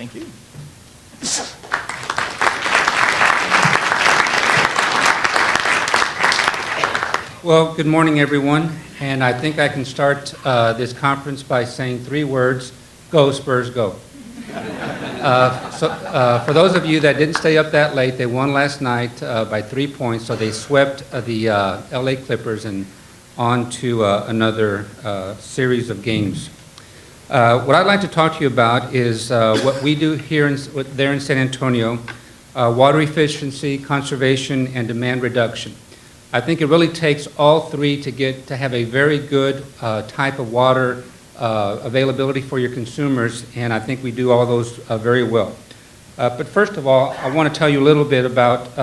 Thank you. Well, good morning, everyone. And I think I can start this conference by saying 3 words: go, Spurs, go. For those of you that didn't stay up that late, they won last night by 3 points, so they swept the LA Clippers and on to another series of games. What I'd like to talk to you about is what we do here there in San Antonio, water efficiency, conservation, and demand reduction. I think it really takes all 3 to have a very good type of water availability for your consumers, and I think we do all those very well. But first of all, I want to tell you a little bit about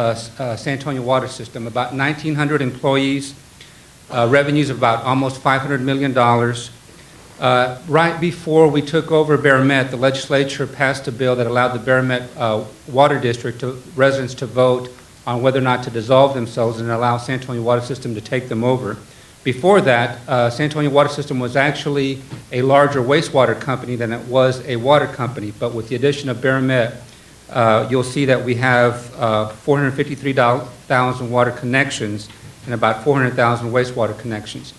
San Antonio Water System. About 1,900 employees, revenues of about almost $500 million. Right before we took over Barrett, the legislature passed a bill that allowed the Barrett Water District residents to vote on whether or not to dissolve themselves and allow San Antonio Water System to take them over. Before that, San Antonio Water System was actually a larger wastewater company than it was a water company, but with the addition of Barrett, you'll see that we have 453,000 water connections and about 400,000 wastewater connections.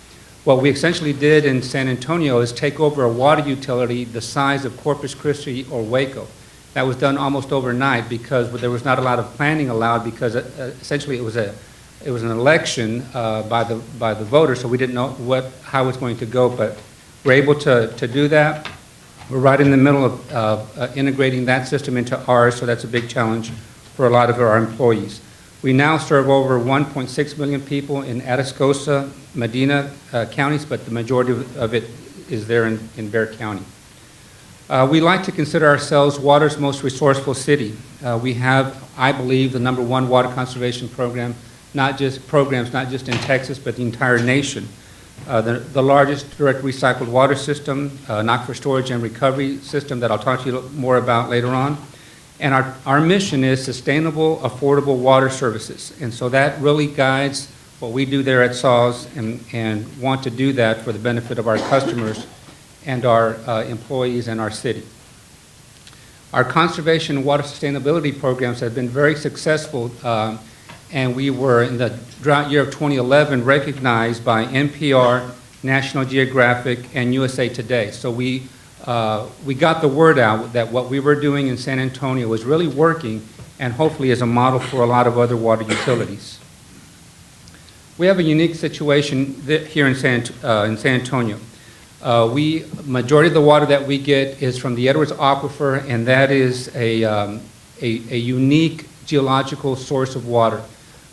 What we essentially did in San Antonio is take over a water utility the size of Corpus Christi or Waco. That was done almost overnight because there was not a lot of planning allowed, because essentially it was an election by the voters, so we didn't know how it was going to go, but we're able to do that. We're right in the middle of integrating that system into ours, so that's a big challenge for a lot of our employees. We now serve over 1.6 million people in Atascosa, Medina counties, but the majority of it is there in Bexar County. We like to consider ourselves water's most resourceful city. We have, I believe, the #1 water conservation program, not just in Texas, but the entire nation. The largest direct recycled water system, aquifer storage and recovery system that I'll talk to you more about later on. And our mission is sustainable, affordable water services. And so that really guides what we do there at SAWS, and want to do that for the benefit of our customers and our employees and our city. Our conservation and water sustainability programs have been very successful, and we were, in the drought year of 2011, recognized by NPR, National Geographic, and USA Today. So we got the word out that what we were doing in San Antonio was really working, and hopefully is a model for a lot of other water utilities. We have a unique situation here in San Antonio. Majority of the water that we get is from the Edwards Aquifer, and that is a unique geological source of water.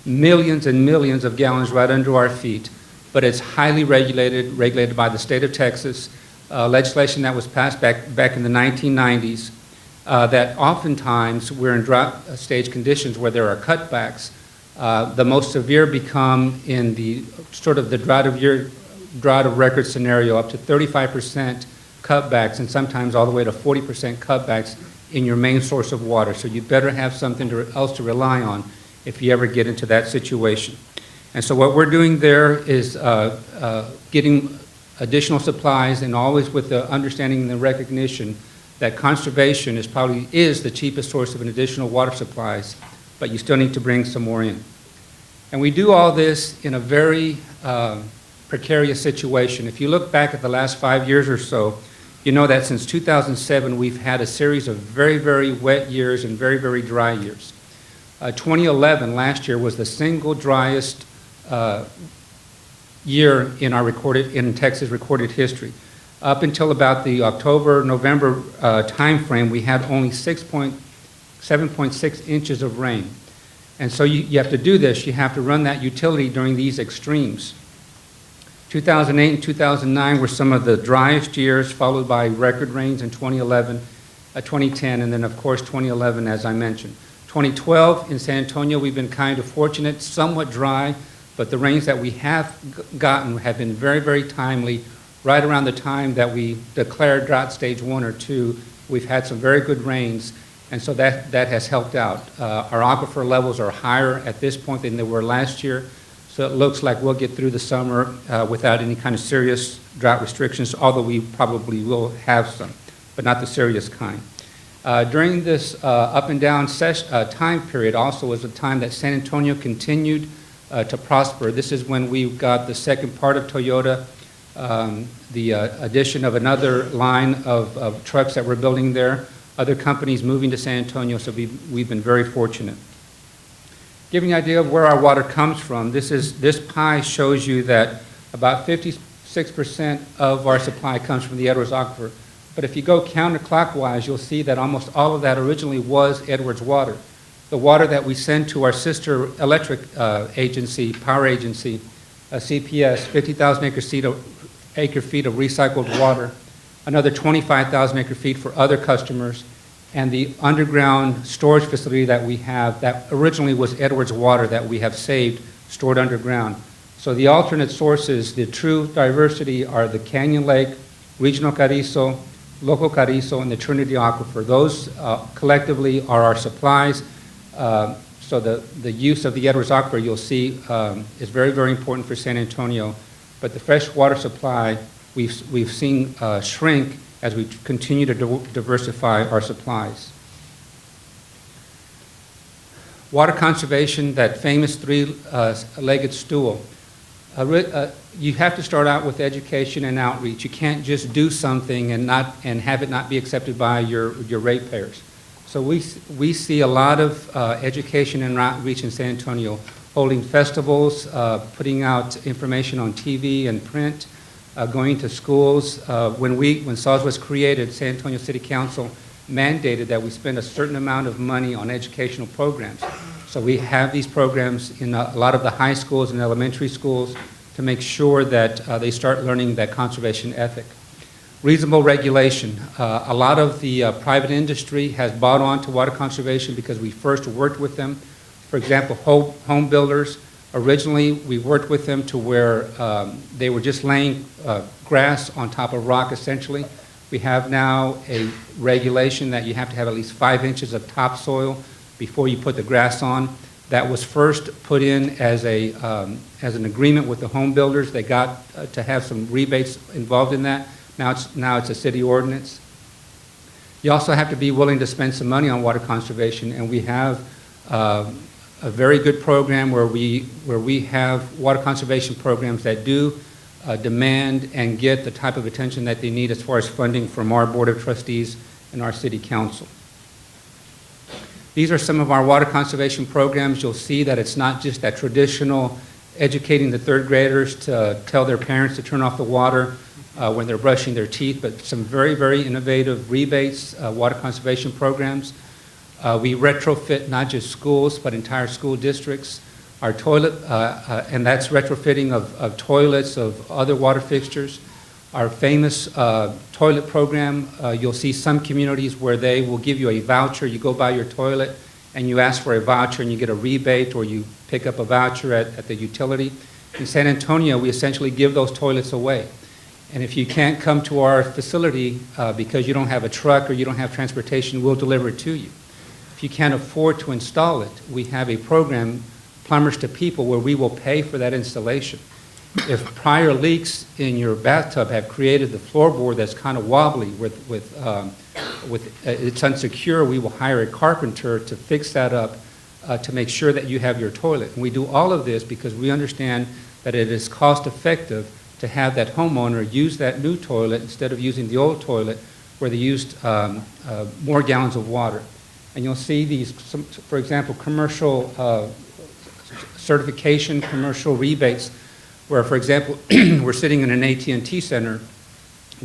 Millions and millions of gallons right under our feet, but it's highly regulated by the state of Texas. Legislation that was passed back in the 1990s, that oftentimes we're in drought stage conditions where there are cutbacks. The most severe become in the sort of the drought of record scenario, up to 35% cutbacks, and sometimes all the way to 40% cutbacks in your main source of water. So you better have something else to rely on if you ever get into that situation. And so what we're doing there is getting additional supplies, and always with the understanding and the recognition that conservation is the cheapest source of an additional water supplies, but you still need to bring some more in. And we do all this in a very precarious situation. If you look back at the last 5 years or so, you know that since 2007 we've had a series of very, very wet years and very, very dry years. 2011, last year, was the single driest year in Texas recorded history. Up until about the October-November time frame, we had only 7.6 inches of rain. And so you have to do this. You have to run that utility during these extremes. 2008 and 2009 were some of the driest years, followed by record rains in 2011, 2010, and then of course 2011, as I mentioned. 2012 in San Antonio, we've been kind of fortunate, somewhat dry, but the rains that we have gotten have been very, very timely. Right around the time that we declared drought stage 1 or 2, we've had some very good rains, and so that has helped out. Our aquifer levels are higher at this point than they were last year, so it looks like we'll get through the summer without any kind of serious drought restrictions, although we probably will have some, but not the serious kind. During this up and down time period also was a time that San Antonio continued to prosper. This is when we got the second part of Toyota, the addition of another line of trucks that we're building there, other companies moving to San Antonio, so we've been very fortunate. Giving you an idea of where our water comes from, this pie shows you that about 56% of our supply comes from the Edwards Aquifer. But if you go counterclockwise, you'll see that almost all of that originally was Edwards water. The water that we send to our sister electric agency, power agency, CPS, 50,000 acre feet of recycled water, another 25,000 acre feet for other customers, and the underground storage facility that we have that originally was Edwards water that we have saved, stored underground. So the alternate sources, the true diversity, are the Canyon Lake, Regional Carrizo, Local Carrizo, and the Trinity Aquifer. Those collectively are our supplies. So the use of the Edwards Aquifer, you'll see, is very, very important for San Antonio. But the fresh water supply, we've seen shrink as we continue to diversify our supplies. Water conservation, that famous three-legged stool. You have to start out with education and outreach. You can't just do something and have it not be accepted by your ratepayers. So we see a lot of education and outreach in San Antonio, holding festivals, putting out information on TV and print, going to schools. When SAWS was created, San Antonio City Council mandated that we spend a certain amount of money on educational programs. So we have these programs in a lot of the high schools and elementary schools to make sure that they start learning that conservation ethic. Reasonable regulation. A lot of the private industry has bought on to water conservation because we first worked with them. For example, home builders. Originally, we worked with them to where they were just laying grass on top of rock, essentially. We have now a regulation that you have to have at least 5 inches of topsoil before you put the grass on. That was first put in as an agreement with the home builders. They got to have some rebates involved in that. Now it's a city ordinance. You also have to be willing to spend some money on water conservation, and we have a very good program where we have water conservation programs that do demand and get the type of attention that they need as far as funding from our Board of Trustees and our City Council. These are some of our water conservation programs. You'll see that it's not just that traditional educating the third graders to tell their parents to turn off the water when they're brushing their teeth, but some very, very innovative rebates, water conservation programs. We retrofit not just schools, but entire school districts. Our toilet, and that's retrofitting of toilets, of other water fixtures. Our famous toilet program, you'll see some communities where they will give you a voucher. You go buy your toilet and you ask for a voucher and you get a rebate, or you pick up a voucher at the utility. In San Antonio, we essentially give those toilets away. And if you can't come to our facility because you don't have a truck or you don't have transportation, we'll deliver it to you. If you can't afford to install it, we have a program, Plumbers to People, where we will pay for that installation. If prior leaks in your bathtub have created the floorboard that's kind of wobbly, it's unsecure, we will hire a carpenter to fix that up to make sure that you have your toilet. And we do all of this because we understand that it is cost effective to have that homeowner use that new toilet instead of using the old toilet where they used more gallons of water. And you'll see these, for example, commercial certification, commercial rebates, where, for example, we're sitting in an AT&T center.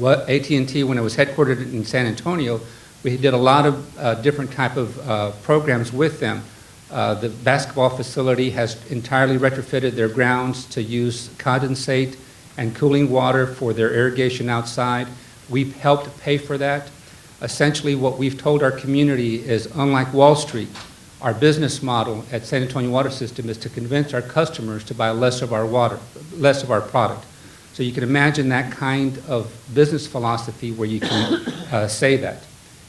AT&T, when it was headquartered in San Antonio, we did a lot of different type of programs with them. The basketball facility has entirely retrofitted their grounds to use condensate and cooling water for their irrigation outside. We've helped pay for that. Essentially, what we've told our community is, unlike Wall Street, our business model at San Antonio Water System is to convince our customers to buy less of our water, less of our product. So you can imagine that kind of business philosophy where you can say that.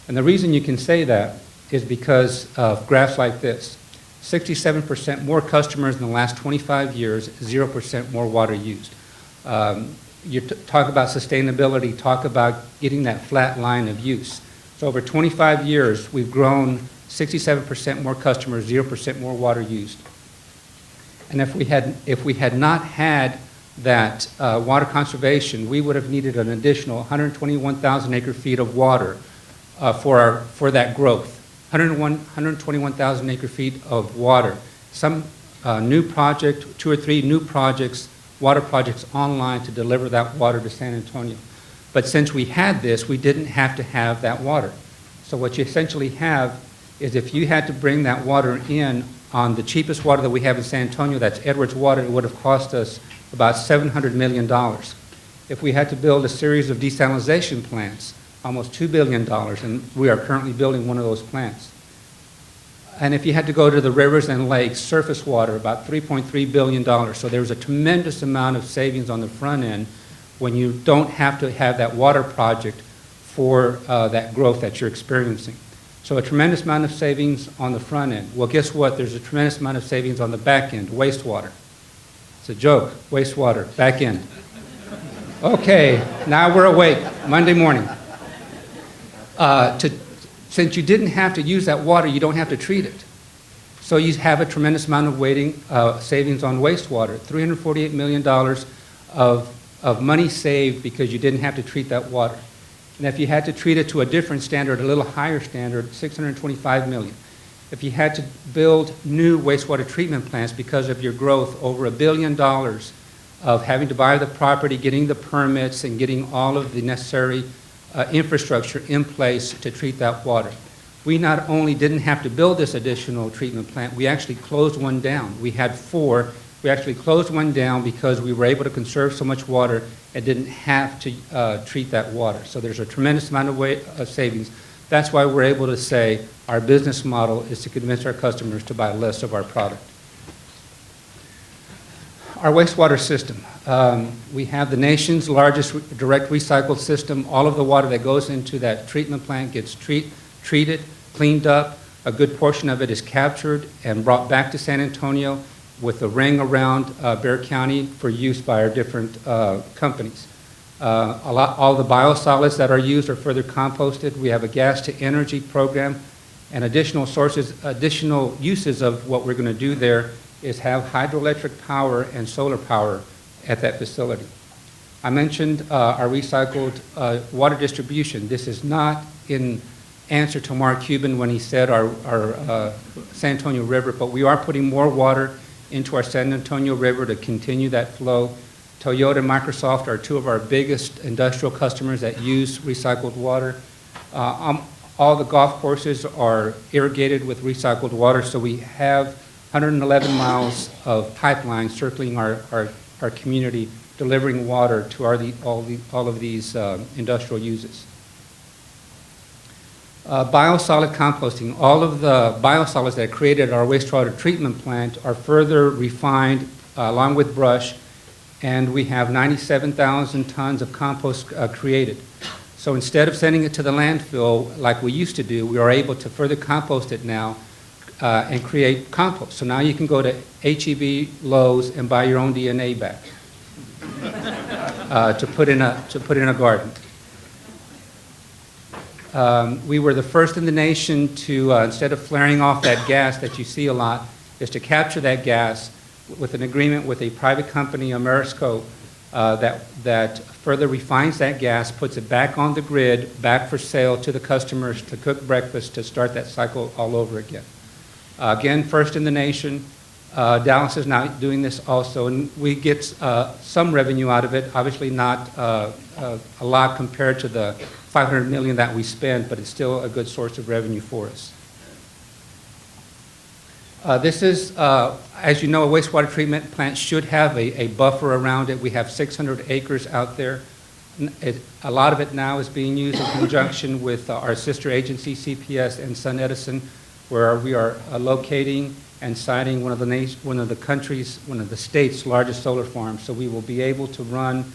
And the reason you can say that is because of graphs like this. 67% more customers in the last 25 years, 0% more water used. You talk about sustainability, talk about getting that flat line of use. So over 25 years, we've grown 67% more customers, 0% more water used. And if we had not had that water conservation, we would have needed an additional 121,000 acre feet of water for that growth. 121,000 acre feet of water. Some new project, 2 or 3 new projects, water projects online to deliver that water to San Antonio. But since we had this, we didn't have to have that water. So what you essentially have is if you had to bring that water in on the cheapest water that we have in San Antonio, that's Edwards water, it would have cost us about $700 million. If we had to build a series of desalination plants, almost $2 billion, and we are currently building one of those plants. And if you had to go to the rivers and lakes, surface water, about $3.3 billion. So there's a tremendous amount of savings on the front end when you don't have to have that water project for that growth that you're experiencing. So a tremendous amount of savings on the front end. Well, guess what? There's a tremendous amount of savings on the back end, wastewater. It's a joke, wastewater, back end. Okay, now we're awake, Monday morning. Since you didn't have to use that water, you don't have to treat it. So you have a tremendous amount of savings on wastewater, $348 million of money saved because you didn't have to treat that water. And if you had to treat it to a different standard, a little higher standard, $625 million. If you had to build new wastewater treatment plants because of your growth, over $1 billion of having to buy the property, getting the permits, and getting all of the necessary infrastructure in place to treat that water. We not only didn't have to build this additional treatment plant, we actually closed one down. We had 4. We actually closed one down because we were able to conserve so much water and didn't have to treat that water. So there's a tremendous amount of savings. That's why we're able to say our business model is to convince our customers to buy less of our product. Our wastewater system. We have the nation's largest direct recycled system. All of the water that goes into that treatment plant gets treated, cleaned up. A good portion of it is captured and brought back to San Antonio with a ring around Bexar County for use by our different companies. All the biosolids that are used are further composted. We have a gas-to-energy program, and additional uses of what we're going to do there is have hydroelectric power and solar power at that facility. I mentioned our recycled water distribution. This is not in answer to Mark Cuban when he said our San Antonio River, but we are putting more water into our San Antonio River to continue that flow. Toyota and Microsoft are 2 of our biggest industrial customers that use recycled water. All the golf courses are irrigated with recycled water, so we have 111 miles of pipeline circling our community, delivering water to all of these industrial uses. Biosolid composting. All of the biosolids that are created at our wastewater treatment plant are further refined along with brush, and we have 97,000 tons of compost created. So instead of sending it to the landfill like we used to do, we are able to further compost it now and create compost. So now you can go to H-E-B, Lowe's, and buy your own DNA back to put in a garden. We were the first in the nation to, instead of flaring off that gas that you see a lot, is to capture that gas with an agreement with a private company, Amerisco, that further refines that gas, puts it back on the grid, back for sale to the customers to cook breakfast, to start that cycle all over again. Again, first in the nation. Dallas is now doing this also, and we get some revenue out of it, obviously not a lot compared to the $500 million that we spend, but it's still a good source of revenue for us. This is, as you know, a wastewater treatment plant should have a buffer around it. We have 600 acres out there. A lot of it now is being used in conjunction with our sister agency, CPS and SunEdison, where we are locating and siting one of the state's largest solar farms. So we will be able to run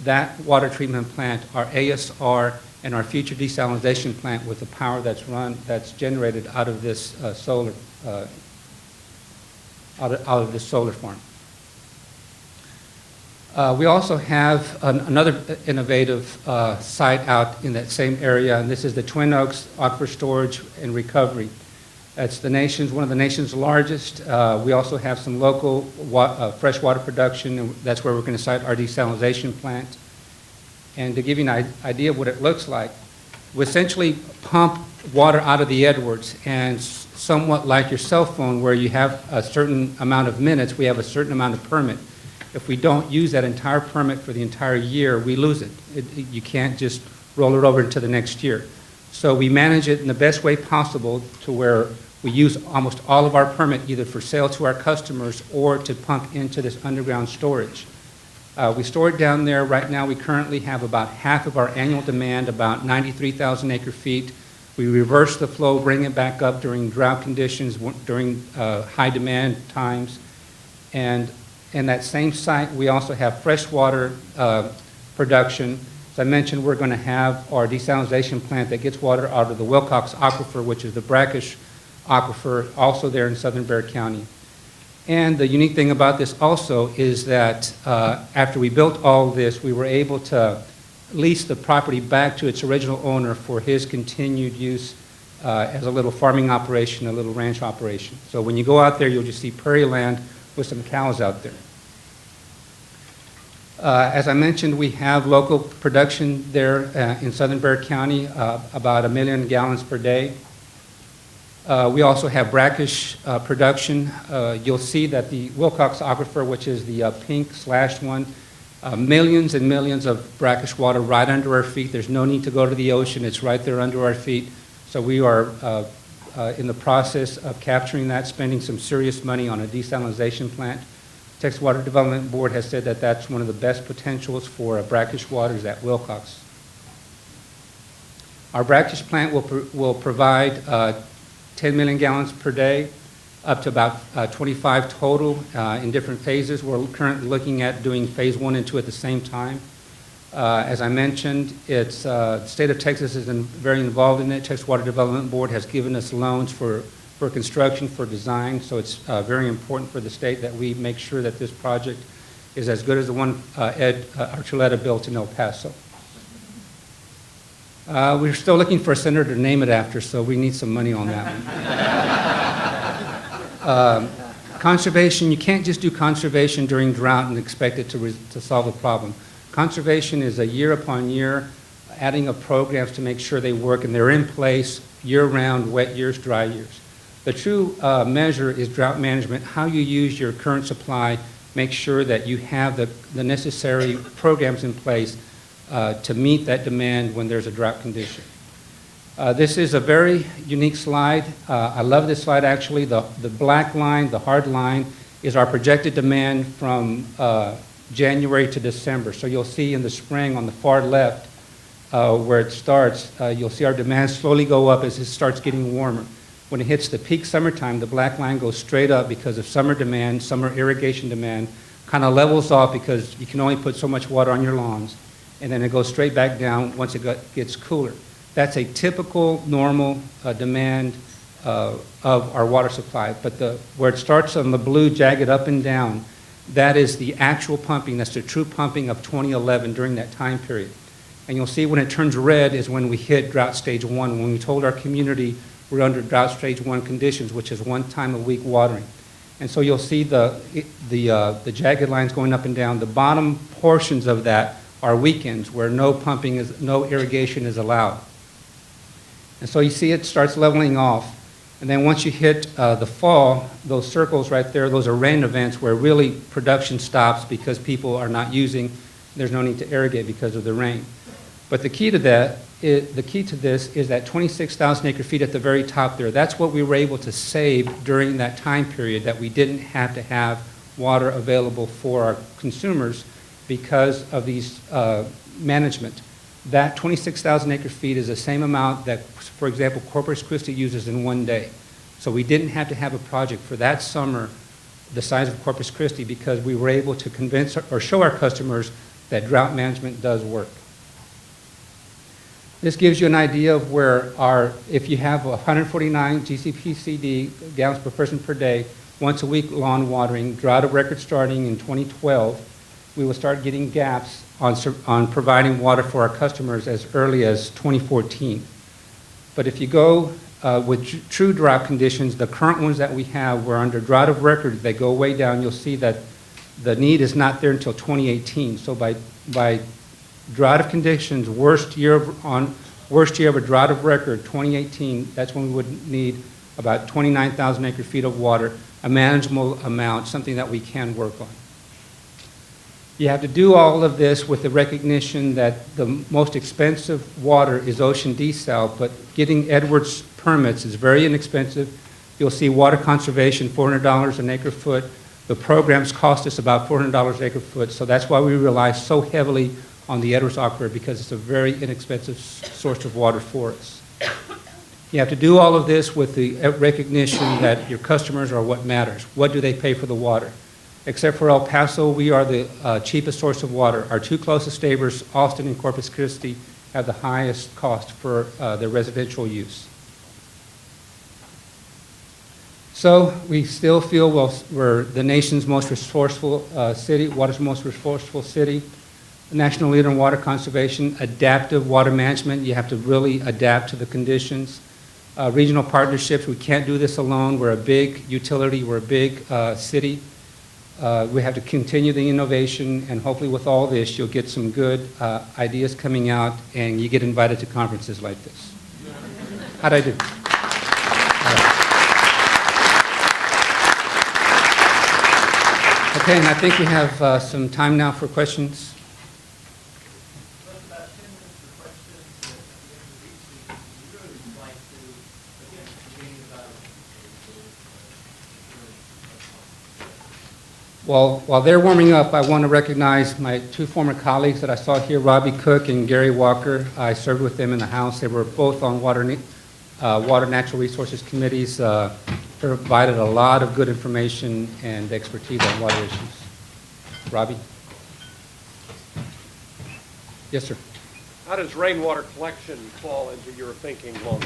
that water treatment plant, our ASR, and our future desalination plant with the power that's generated out of this solar farm. We also have another innovative site out in that same area, and this is the Twin Oaks Aquifer Storage and Recovery. It's one of the nation's largest. We also have some local freshwater production, and that's where we're going to site our desalination plant. And to give you an idea of what it looks like, we essentially pump water out of the Edwards, and somewhat like your cell phone where you have a certain amount of minutes, we have a certain amount of permit. If we don't use that entire permit for the entire year, we lose it. You can't just roll it over into the next year. So we manage it in the best way possible to where we use almost all of our permit either for sale to our customers or to pump into this underground storage. We store it down there. Right now we currently have about half of our annual demand, about 93,000 acre feet. We reverse the flow, bring it back up during drought conditions, during high demand times. And in that same site, we also have freshwater production. As I mentioned, we're going to have our desalination plant that gets water out of the Wilcox Aquifer, which is the Brackish Aquifer, also there in southern Bexar County. And the unique thing about this also is that after we built all this, we were able to lease the property back to its original owner for his continued use as a little farming operation, a little ranch operation. So when you go out there, you'll just see prairie land with some cows out there. As I mentioned, we have local production there in southern Bexar County, about 1 million gallons per day. We also have brackish production. You'll see that the Wilcox Aquifer, which is the pink slashed one, millions and millions of brackish water right under our feet. There's no need to go to the ocean. It's right there under our feet. So we are in the process of capturing that, spending some serious money on a desalination plant. Texas Water Development Board has said that that's one of the best potentials for brackish waters at Wilcox. Our brackish plant will provide 10 million gallons per day, up to about 25 total in different phases. We're currently looking at doing phase 1 and 2 at the same time. As I mentioned, the state of Texas is very involved in it. Texas Water Development Board has given us loans for construction, for design, so it's very important for the state that we make sure that this project is as good as the one Ed Archuleta built in El Paso. We're still looking for a senator to name it after, so we need some money on that one. Conservation, you can't just do conservation during drought and expect it to solve a problem. Conservation is a year upon year adding of programs to make sure they work and they're in place year-round, wet years, dry years. The true measure is drought management, how you use your current supply, make sure that you have the necessary programs in place to meet that demand when there's a drought condition. This is a very unique slide. I love this slide actually. The black line, the hard line, is our projected demand from January to December. So you'll see in the spring on the far left where it starts, you'll see our demand slowly go up as it starts getting warmer. When it hits the peak summertime, the black line goes straight up because of summer demand, summer irrigation demand, kind of levels off because you can only put so much water on your lawns, and then it goes straight back down once it gets cooler. That's a typical, normal demand of our water supply. But where it starts on the blue, jagged up and down, that is the actual pumping. That's the true pumping of 2011 during that time period. And you'll see when it turns red is when we hit drought stage 1, when we told our community we're under drought stage 1 conditions, which is 1 time a week watering. And so you'll see the jagged lines going up and down. The bottom portions of that are weekends where no irrigation is allowed. And so you see it starts leveling off. And then once you hit the fall, those circles right there, those are rain events where really production stops because people are not using, there's no need to irrigate because of the rain. But the key to this is that 26,000 acre feet at the very top there. That's what we were able to save during that time period that we didn't have to have water available for our consumers because of these management. That 26,000 acre feet is the same amount that, for example, Corpus Christi uses in 1 day. So we didn't have to have a project for that summer the size of Corpus Christi because we were able to convince or show our customers that drought management does work. This gives you an idea of where if you have 149 GCPCD gallons per person per day, once a week lawn watering, drought of record starting in 2012, we will start getting gaps on providing water for our customers as early as 2014. But if you go with true drought conditions, the current ones that we have, we're under drought of record, they go way down, you'll see that the need is not there until 2018. So by drought of conditions, worst year of a drought of record, 2018, that's when we would need about 29,000 acre feet of water, a manageable amount, something that we can work on. You have to do all of this with the recognition that the most expensive water is ocean desal, but getting Edwards permits is very inexpensive. You'll see water conservation, $400 an acre foot. The programs cost us about $400 an acre foot, so that's why we rely so heavily on the Edwards Aquifer, because it's a very inexpensive source of water for us. You have to do all of this with the recognition that your customers are what matters. What do they pay for the water? Except for El Paso, we are the cheapest source of water. Our two closest neighbors, Austin and Corpus Christi, have the highest cost for their residential use. So we still feel we're the nation's most resourceful city, water's most resourceful city. National leader in water conservation, adaptive water management. You have to really adapt to the conditions. Regional partnerships, we can't do this alone. We're a big utility, we're a big city. We have to continue the innovation, and hopefully with all this, you'll get some good ideas coming out, and you get invited to conferences like this. How'd I do? Okay, and I think we have some time now for questions. Well, while they're warming up, I want to recognize my two former colleagues that I saw here, Robbie Cook and Gary Walker. I served with them in the House. They were both on Water Natural Resources Committees. Provided a lot of good information and expertise on water issues. Robbie? Yes, sir. How does rainwater collection fall into your thinking long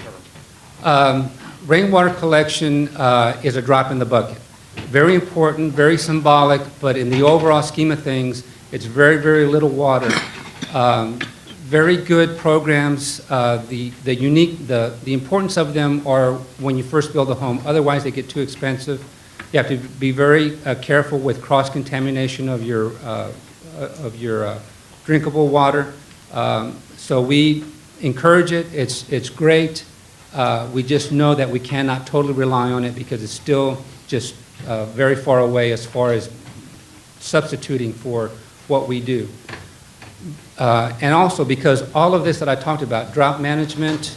term? Rainwater collection is a drop in the bucket. Very important, very symbolic, but in the overall scheme of things, it's very, very little water. Very good programs. The importance of them are when you first build a home. Otherwise, they get too expensive. You have to be very careful with cross-contamination of your drinkable water. So we encourage it. It's great. We just know that we cannot totally rely on it because it's still just very far away as far as substituting for what we do. And also because all of this that I talked about, drought management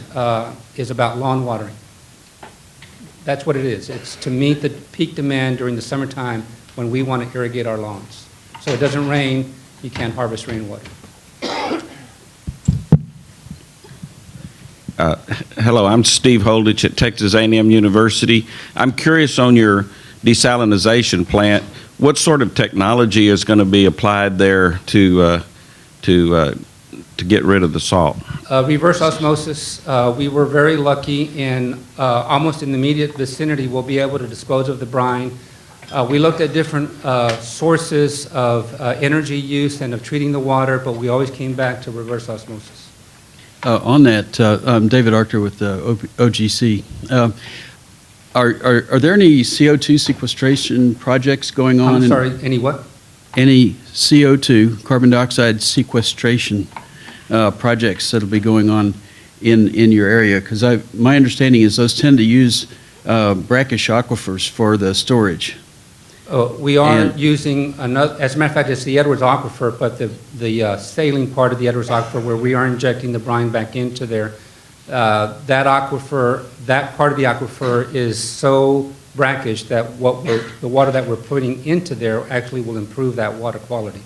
is about lawn watering. That's what it is. It's to meet the peak demand during the summertime when we want to irrigate our lawns. So it doesn't rain, you can't harvest rainwater. Hello, I'm Steve Holditch at Texas A&M University. I'm curious on your desalination plant, what sort of technology is going to be applied there to get rid of the salt? Reverse osmosis. We were very lucky in almost in the immediate vicinity we'll be able to dispose of the brine. We looked at different sources of energy use and of treating the water, but we always came back to reverse osmosis. On that, I'm David Archer with OGC. Are there any CO2 sequestration projects going on? I'm sorry, any what? Any CO2, carbon dioxide sequestration projects that will be going on in your area? Because my understanding is those tend to use brackish aquifers for the storage. We are using another, as a matter of fact, it's the Edwards Aquifer, but the saline part of the Edwards Aquifer where we are injecting the brine back into there. That aquifer, that part of the aquifer is so brackish that the water that we're putting into there actually will improve that water quality.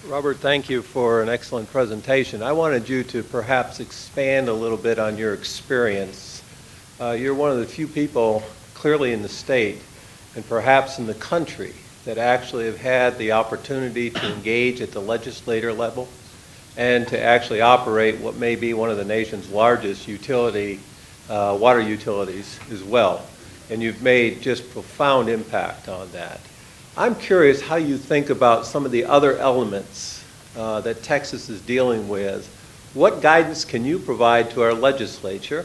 Robert, thank you for an excellent presentation. I wanted you to perhaps expand a little bit on your experience. You're one of the few people clearly in the state and perhaps in the country that actually have had the opportunity to engage at the legislator level and to actually operate what may be one of the nation's largest water utilities as well. And you've made just profound impact on that. I'm curious how you think about some of the other elements that Texas is dealing with. What guidance can you provide to our legislature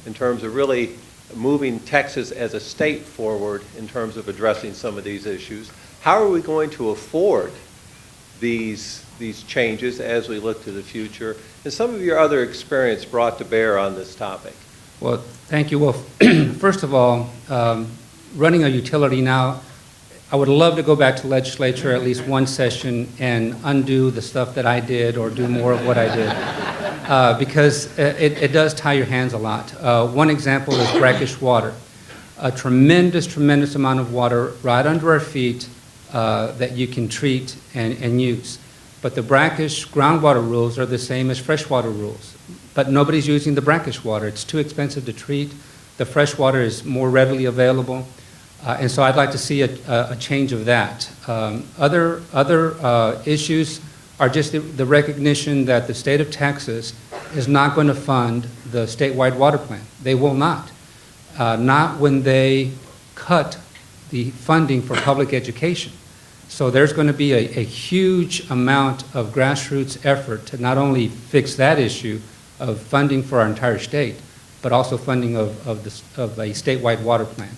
in terms of really moving Texas as a state forward in terms of addressing some of these issues? How are we going to afford these changes as we look to the future? And some of your other experience brought to bear on this topic. Well, thank you. Well, first of all, running a utility now, I would love to go back to legislature at least one session and undo the stuff that I did or do more of what I did, because it does tie your hands a lot. One example is brackish water. A tremendous amount of water right under our feet that you can treat and use. But the brackish groundwater rules are the same as freshwater rules. But nobody's using the brackish water. It's too expensive to treat. The fresh water is more readily available. And so I'd like to see a change of that. Other issues are just the recognition that the state of Texas is not going to fund the statewide water plan. They will not. Not when they cut the funding for public education. So there's going to be a huge amount of grassroots effort to not only fix that issue of funding for our entire state, but also funding of a statewide water plan.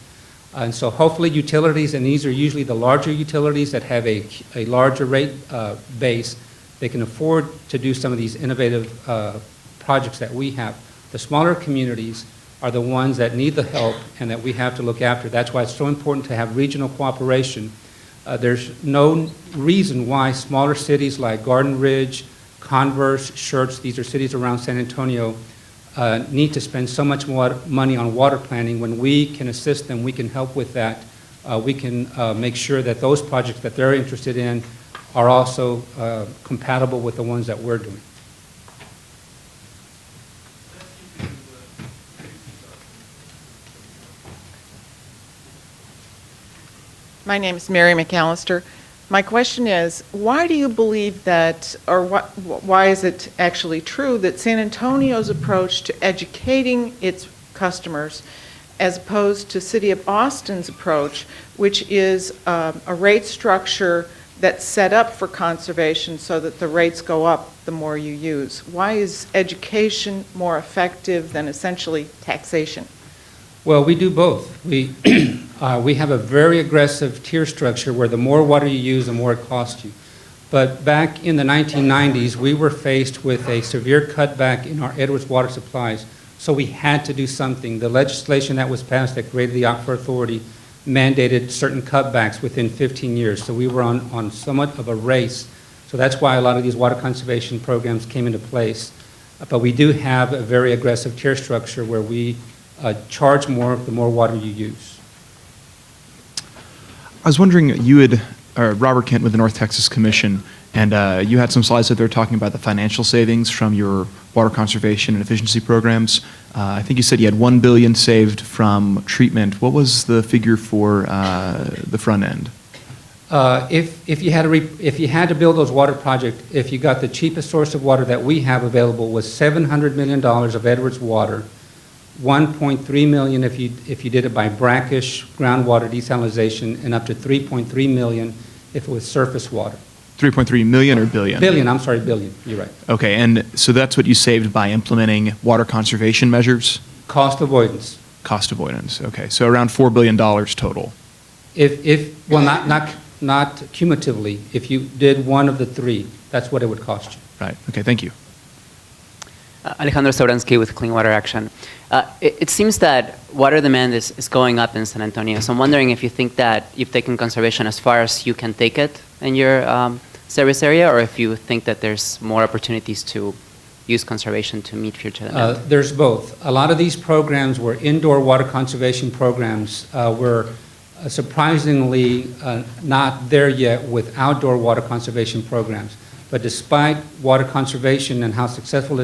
And so hopefully utilities, and these are usually the larger utilities that have a larger rate base, they can afford to do some of these innovative projects that we have. The smaller communities are the ones that need the help and that we have to look after. That's why it's so important to have regional cooperation. There's no reason why smaller cities like Garden Ridge, Converse, Schertz, these are cities around San Antonio, need to spend so much more money on water planning. When we can assist them, we can help with that. We can make sure that those projects that they're interested in are also compatible with the ones that we're doing. My name is Mary McAllister. My question is, why do you believe that, or why is it actually true that San Antonio's approach to educating its customers, as opposed to City of Austin's approach, which is a rate structure that's set up for conservation so that the rates go up the more you use? Why is education more effective than essentially taxation? Well, we do both. We have a very aggressive tier structure where the more water you use, the more it costs you. But back in the 1990s, we were faced with a severe cutback in our Edwards water supplies, so we had to do something. The legislation that was passed that created the Aquifer Authority mandated certain cutbacks within 15 years, so we were on somewhat of a race. So that's why a lot of these water conservation programs came into place. But we do have a very aggressive tier structure where we charge more the more water you use. I was wondering, Robert Kent with the North Texas Commission, and you had some slides that they were talking about the financial savings from your water conservation and efficiency programs. I think you said you had $1 billion saved from treatment. What was the figure for the front end? If you had to build those water projects, if you got the cheapest source of water that we have available was $700 million of Edwards water, $1.3 million if you did it by brackish groundwater desalination, and up to $3.3 million if it was surface water. 3.3 million or billion? Billion, I'm sorry, billion, you're right. Okay, and so that's what you saved by implementing water conservation measures? Cost avoidance. Cost avoidance, okay. So around $4 billion total? Well, not cumulatively. If you did one of the three, that's what it would cost you. Right, okay, thank you. Alejandro Sauransky with Clean Water Action. It seems that water demand is going up in San Antonio, so I'm wondering if you think that you've taken conservation as far as you can take it in your service area, or if you think that there's more opportunities to use conservation to meet future demand. There's both. A lot of these programs were indoor water conservation programs. We're surprisingly not there yet with outdoor water conservation programs. But despite water conservation and how successful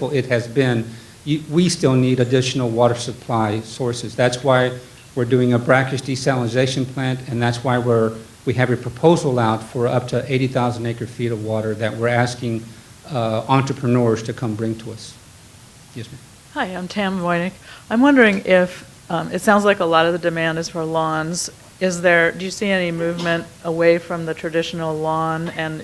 it has been, we still need additional water supply sources. That's why we're doing a brackish desalination plant, and that's why we have a proposal out for up to 80,000 acre-feet of water that we're asking entrepreneurs to come bring to us. Yes, ma'am. Hi, I'm Tam Voynick. I'm wondering if, it sounds like a lot of the demand is for lawns Do you see any movement away from the traditional lawn, and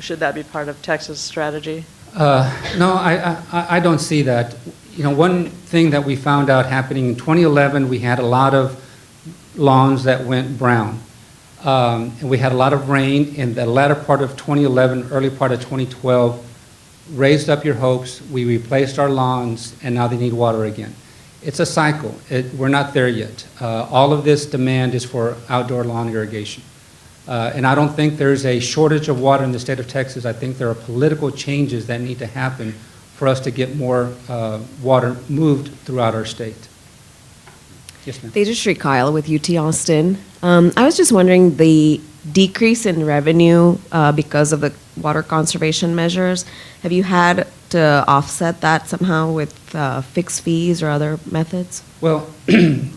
should that be part of Texas strategy? No, I don't see that. You know, one thing that we found out happening in 2011, we had a lot of lawns that went brown. And we had a lot of rain in the latter part of 2011, early part of 2012, raised up your hopes, we replaced our lawns, and now they need water again. It's a cycle. We're not there yet. All of this demand is for outdoor lawn irrigation. And I don't think there's a shortage of water in the state of Texas. I think there are political changes that need to happen for us to get more water moved throughout our state. Yes, ma'am. Tejashree Kyle with UT Austin. I was just wondering, the decrease in revenue because of the water conservation measures, have you had to offset that somehow with fixed fees or other methods? Well, there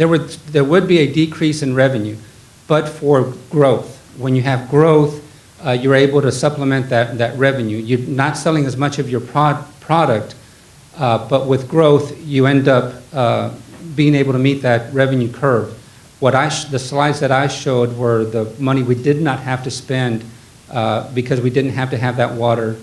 would be a decrease in revenue, but for growth. When you have growth, you're able to supplement that revenue. You're not selling as much of your product, but with growth, you end up being able to meet that revenue curve. The slides that I showed were the money we did not have to spend because we didn't have to have that water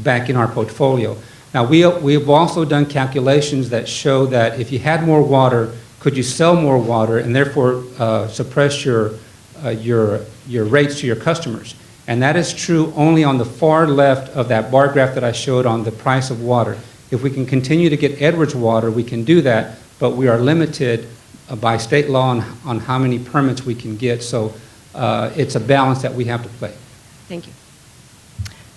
back in our portfolio. Now, we've also done calculations that show that if you had more water, could you sell more water and therefore suppress your rates to your customers? And that is true only on the far left of that bar graph that I showed on the price of water. If we can continue to get Edwards water, we can do that, but we are limited by state law on how many permits we can get. So it's a balance that we have to play. Thank you.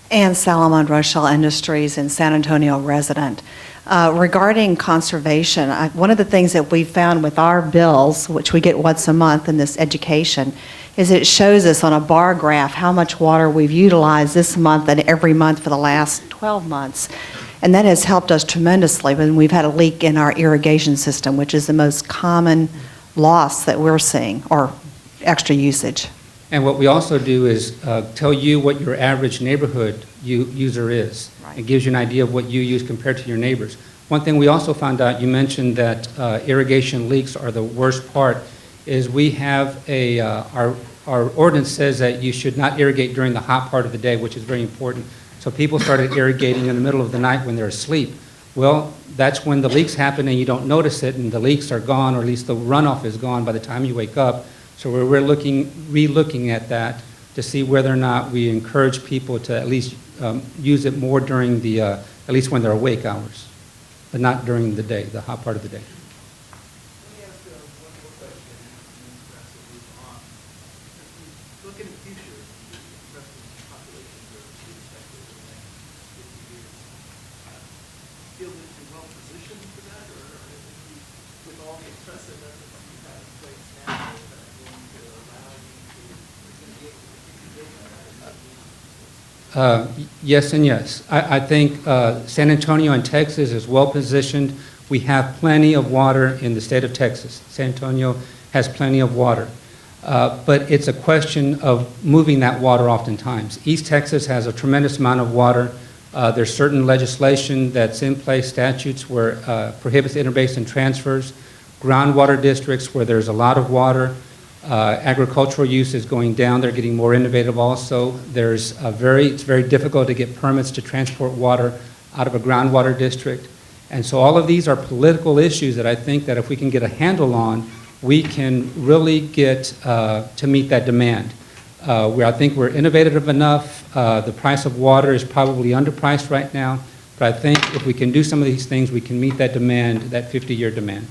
Ann Salomon, Rochelle Industries, and San Antonio resident. Regarding conservation, one of the things that we found with our bills, which we get once a month in this education, is it shows us on a bar graph how much water we've utilized this month and every month for the last 12 months. And that has helped us tremendously when we've had a leak in our irrigation system, which is the most common loss that we're seeing, or extra usage. And what we also do is tell you what your average neighborhood user is. Right. It gives you an idea of what you use compared to your neighbors. One thing we also found out, you mentioned that irrigation leaks are the worst part, is we have our ordinance says that you should not irrigate during the hot part of the day, which is very important. So people started irrigating in the middle of the night when they're asleep. Well, that's when the leaks happen and you don't notice it, and the leaks are gone, or at least the runoff is gone by the time you wake up. So we're re-looking at that to see whether or not we encourage people to at least use it more during the, at least when they're awake hours, but not during the day, the hot part of the day. Let me ask one more question, and then perhaps we'll move on. If we look in the future, the rest of the population grows to expected in the next 50 years. Feel that you're well positioned for that, or with all the impressive efforts you have in place now, is that going to allow you to be able to continue building that? Yes and yes. I think San Antonio and Texas is well positioned. We have plenty of water in the state of Texas. San Antonio has plenty of water. But it's a question of moving that water oftentimes. East Texas has a tremendous amount of water. There's certain legislation that's in place, statutes where prohibits interbasin transfers, groundwater districts where there's a lot of water. Agricultural use is going down. They're getting more innovative also. It's very difficult to get permits to transport water out of a groundwater district. And so all of these are political issues that I think that if we can get a handle on, we can really get to meet that demand. I think we're innovative enough. The price of water is probably underpriced right now, but I think if we can do some of these things, we can meet that demand, that 50-year demand.